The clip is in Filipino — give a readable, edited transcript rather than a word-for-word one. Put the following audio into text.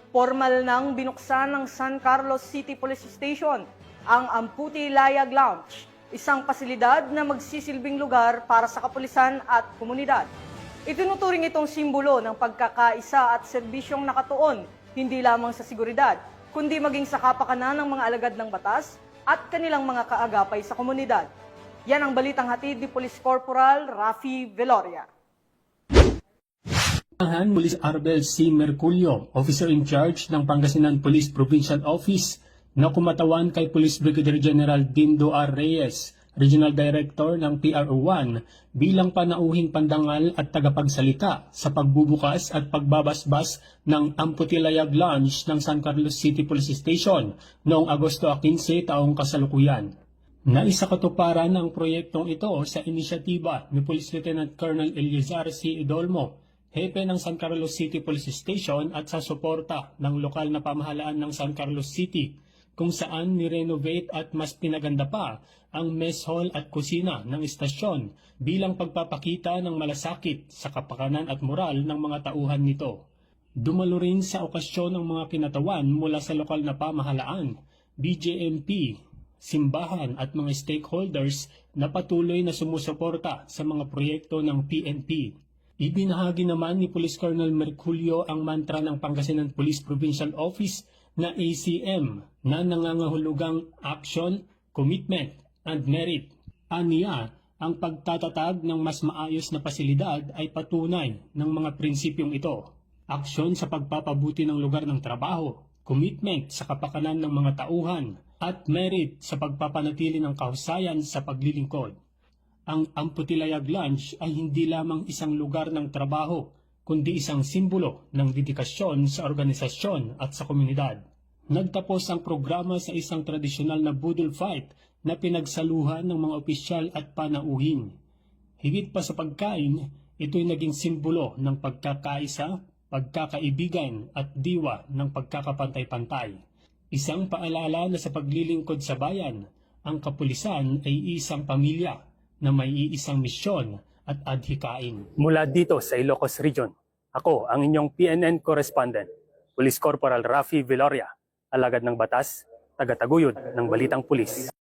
Formal nang binuksan ng San Carlos City Police Station ang Amputi Layag Lounge, isang pasilidad na magsisilbing lugar para sa kapulisan at komunidad. Itinuturing itong simbolo ng pagkakaisa at serbisyong nakatuon hindi lamang sa seguridad, kundi maging sa kapakanan ng mga alagad ng batas at kanilang mga kaagapay sa komunidad. Yan ang balitang hatid ni Police Corporal Rafi Veloria. Police Arbel C. Merculio, Officer in Charge ng Pangasinan Police Provincial Office, na kumatawan kay Police Brigadier General Dindo R. Reyes, Regional Director ng PRO1, bilang panauhing pandangal at tagapagsalita sa pagbubukas at pagbabasbas ng Amputi Layag Lounge ng San Carlos City Police Station noong Agosto 15 taong kasalukuyan. Naisakatuparan ang proyektong ito sa inisyatiba ni Police Lieutenant Colonel Eliazar C. Idolmo, Hepe ng San Carlos City Police Station at sa suporta ng lokal na pamahalaan ng San Carlos City, kung saan ni-renovate at mas pinaganda pa ang mess hall at kusina ng istasyon bilang pagpapakita ng malasakit sa kapakanan at moral ng mga tauhan nito. Dumalo rin sa okasyon ang mga kinatawan mula sa lokal na pamahalaan, BJMP, simbahan at mga stakeholders na patuloy na sumusuporta sa mga proyekto ng PNP. Ibinahagi naman ni Police Colonel Merculio ang mantra ng Pangasinan Police Provincial Office na ACM na nangangahulugang Action, Commitment, and Merit. Aniya, ang pagtatatag ng mas maayos na pasilidad ay patunay ng mga prinsipyong ito. Aksyon sa pagpapabuti ng lugar ng trabaho, commitment sa kapakanan ng mga tauhan, at merit sa pagpapanatili ng kahusayan sa paglilingkod. Ang Amputi Layag Lounge ay hindi lamang isang lugar ng trabaho, kundi isang simbolo ng dedikasyon sa organisasyon at sa komunidad. Nagtapos ang programa sa isang tradisyonal na budol fight na pinagsaluhan ng mga opisyal at panauhin. Higit pa sa pagkain, ito'y naging simbolo ng pagkakaisa, pagkakaibigan at diwa ng pagkakapantay-pantay. Isang paalala na sa paglilingkod sa bayan, ang kapulisan ay isang pamilya na may iisang misyon at adhikain. Mula dito sa Ilocos Region, ako ang inyong PNN correspondent, Police Corporal Rafi Veloria, alagad ng batas, tagataguyod ng Balitang Pulis.